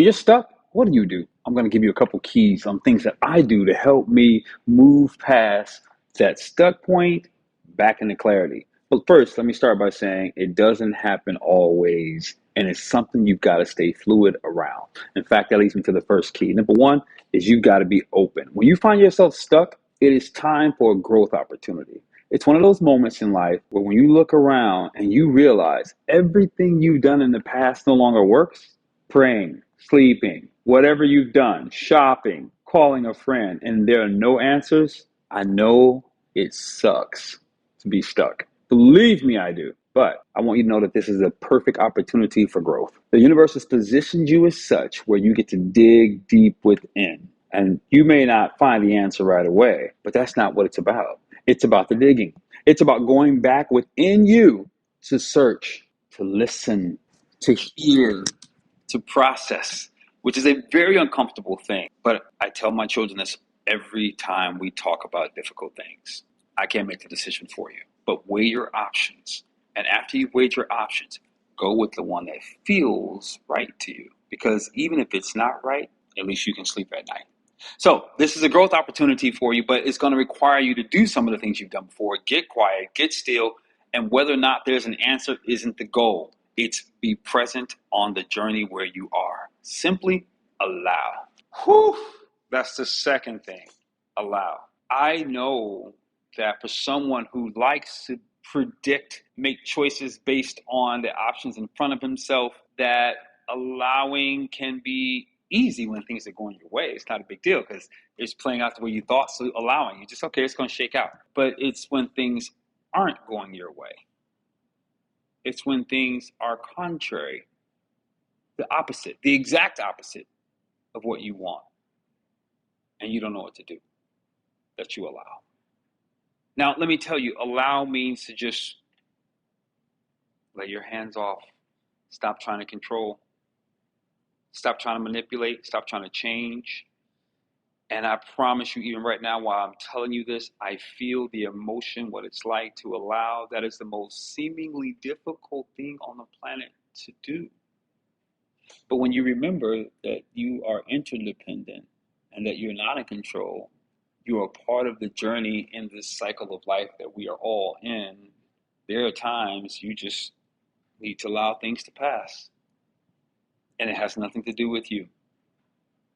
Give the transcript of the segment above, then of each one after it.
When you're stuck, what do? I'm going to give you a couple keys on things that I do to help me move past that stuck point back into clarity. But first, let me start by saying it doesn't happen always, and it's something you've got to stay fluid around. In fact, that leads me to the first key. Number one is you've got to be open. When you find yourself stuck, it is time for a growth opportunity. It's one of those moments in life where when you look around and you realize everything you've done in the past no longer works, praying, sleeping, whatever you've done, shopping, calling a friend, and there are no answers, I know it sucks to be stuck. Believe me, I do. But I want you to know that this is a perfect opportunity for growth. The universe has positioned you as such where you get to dig deep within. And you may not find the answer right away, but that's not what it's about. It's about the digging. It's about going back within you to search, to listen, to hear, to process, which is a very uncomfortable thing. But I tell my children this every time we talk about difficult things. I can't make the decision for you, but weigh your options. And after you've weighed your options, go with the one that feels right to you. Because even if it's not right, at least you can sleep at night. So this is a growth opportunity for you, but it's going to require you to do some of the things you've done before. Get quiet, get still, and whether or not there's an answer isn't the goal. It's be present on the journey where you are. Simply allow. Whew, that's the second thing. Allow. I know that for someone who likes to predict, make choices based on the options in front of himself, that allowing can be easy when things are going your way. It's not a big deal because it's playing out the way you thought. So allowing, you just, okay, it's going to shake out. But it's when things aren't going your way. It's when things are contrary, the opposite, the exact opposite of what you want. And you don't know what to do, that you allow. Now, let me tell you, allow means to just let your hands off. Stop trying to control. Stop trying to manipulate. Stop trying to change. And I promise you, even right now, while I'm telling you this, I feel the emotion, what it's like to allow. That is the most seemingly difficult thing on the planet to do. But when you remember that you are interdependent and that you're not in control, you are part of the journey in this cycle of life that we are all in. There are times you just need to allow things to pass. And it has nothing to do with you.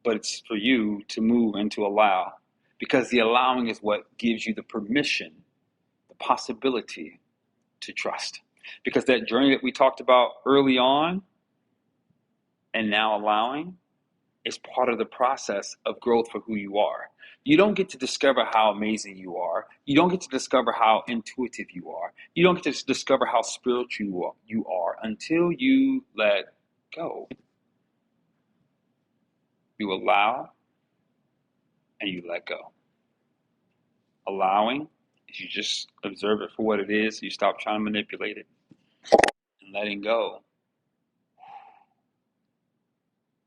But it's for you to move and to allow. Because the allowing is what gives you the permission, the possibility to trust. Because that journey that we talked about early on, and now allowing, is part of the process of growth for who you are. You don't get to discover how amazing you are. You don't get to discover how intuitive you are. You don't get to discover how spiritual you are until you let go. You allow and you let go. Allowing is you just observe it for what it is. You stop trying to manipulate it. And letting go,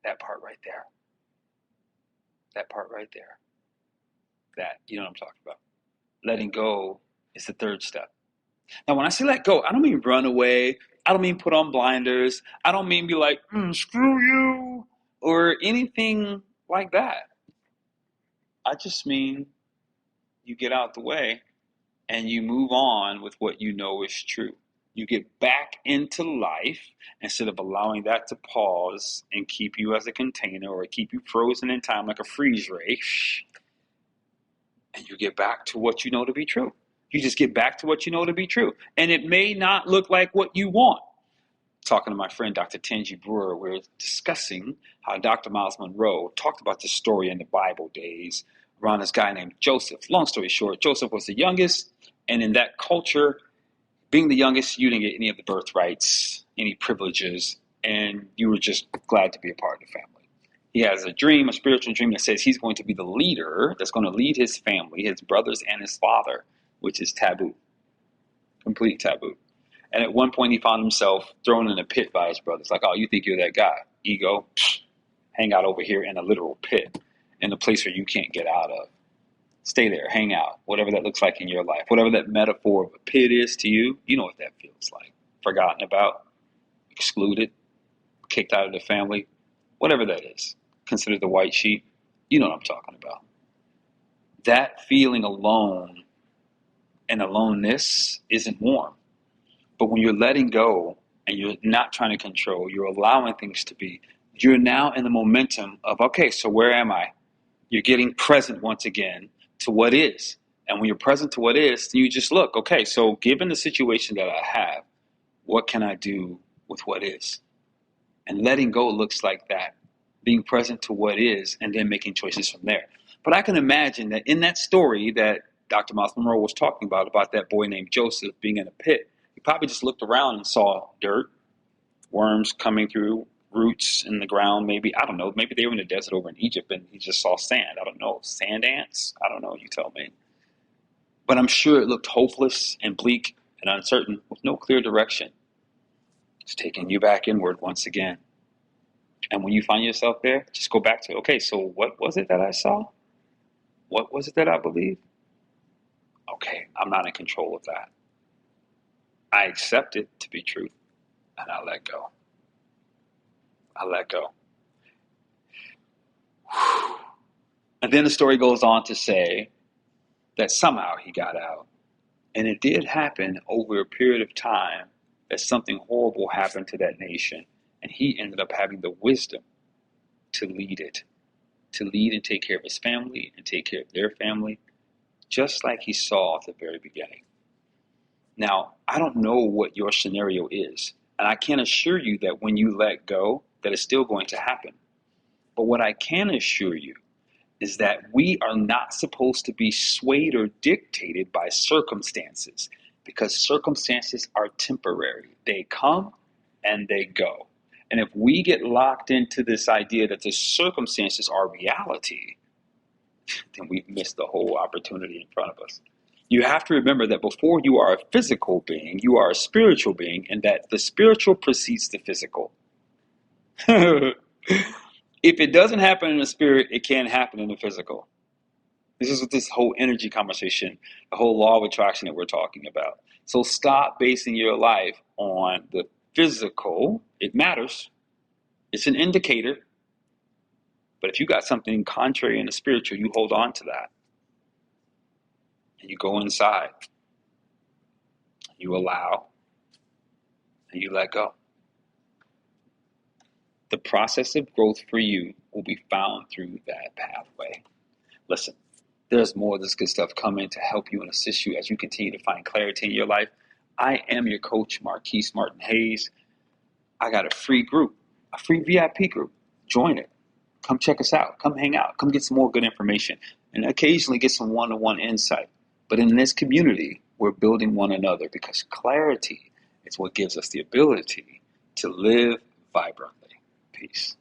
that part right there. That part right there. That, you know what I'm talking about. Letting go is the third step. Now, when I say let go, I don't mean run away. I don't mean put on blinders. I don't mean be like, screw you, or anything like that. I just mean you get out the way and you move on with what you know is true. You get back into life instead of allowing that to pause and keep you as a container or keep you frozen in time like a freeze ray. And you get back to what you know to be true. You just get back to what you know to be true. And it may not look like what you want. Talking to my friend, Dr. Tenji Brewer, we're discussing how Dr. Miles Monroe talked about this story in the Bible days around this guy named Joseph. Long story short, Joseph was the youngest. And in that culture, being the youngest, you didn't get any of the birthrights, any privileges, and you were just glad to be a part of the family. He has a dream, a spiritual dream that says he's going to be the leader that's going to lead his family, his brothers and his father, which is taboo, complete taboo. And at one point he found himself thrown in a pit by his brothers. Like, oh, you think you're that guy. Ego, hang out over here in a literal pit, in a place where you can't get out of. Stay there, hang out, whatever that looks like in your life. Whatever that metaphor of a pit is to you, you know what that feels like. Forgotten about, excluded, kicked out of the family. whatever that is, consider the white sheet. You know what I'm talking about. That feeling alone and aloneness isn't warm. But when you're letting go and you're not trying to control, you're allowing things to be, you're now in the momentum of, okay, so where am I? You're getting present once again to what is. And when you're present to what is, you just look, okay, so given the situation that I have, what can I do with what is? And letting go looks like that, being present to what is and then making choices from there. But I can imagine that in that story that Dr. Miles Monroe was talking about that boy named Joseph being in a pit, he probably just looked around and saw dirt, worms coming through, roots in the ground, maybe. I don't know. Maybe they were in the desert over in Egypt and he just saw sand. I don't know. Sand ants? I don't know. You tell me. But I'm sure it looked hopeless and bleak and uncertain with no clear direction. It's taking you back inward once again. And when you find yourself there, just go back to, okay, so what was it that I saw? What was it that I believed? Okay, I'm not in control of that. I accept it to be truth and I let go. I let go. And then the story goes on to say that somehow he got out. And it did happen over a period of time that something horrible happened to that nation. And he ended up having the wisdom to lead it, to lead and take care of his family and take care of their family, just like he saw at the very beginning. Now, I don't know what your scenario is, and I can assure you that when you let go, that it's still going to happen. But what I can assure you is that we are not supposed to be swayed or dictated by circumstances, because circumstances are temporary. They come and they go. And if we get locked into this idea that the circumstances are reality, then we've missed the whole opportunity in front of us. You have to remember that before you are a physical being, you are a spiritual being, and that the spiritual precedes the physical. If it doesn't happen in the spirit, it can't happen in the physical. This is what this whole energy conversation, the whole law of attraction that we're talking about. So stop basing your life on the physical. It matters. It's an indicator. But if you got something contrary in the spiritual, you hold on to that. And you go inside. You allow. And you let go. The process of growth for you will be found through that pathway. Listen, there's more of this good stuff coming to help you and assist you as you continue to find clarity in your life. I am your coach, Marquise Martin Hayes. I got a free group, a free VIP group. Join it. Come check us out. Come hang out. Come get some more good information and occasionally get some one-on-one insight. But in this community, we're building one another because clarity is what gives us the ability to live vibrantly. Peace.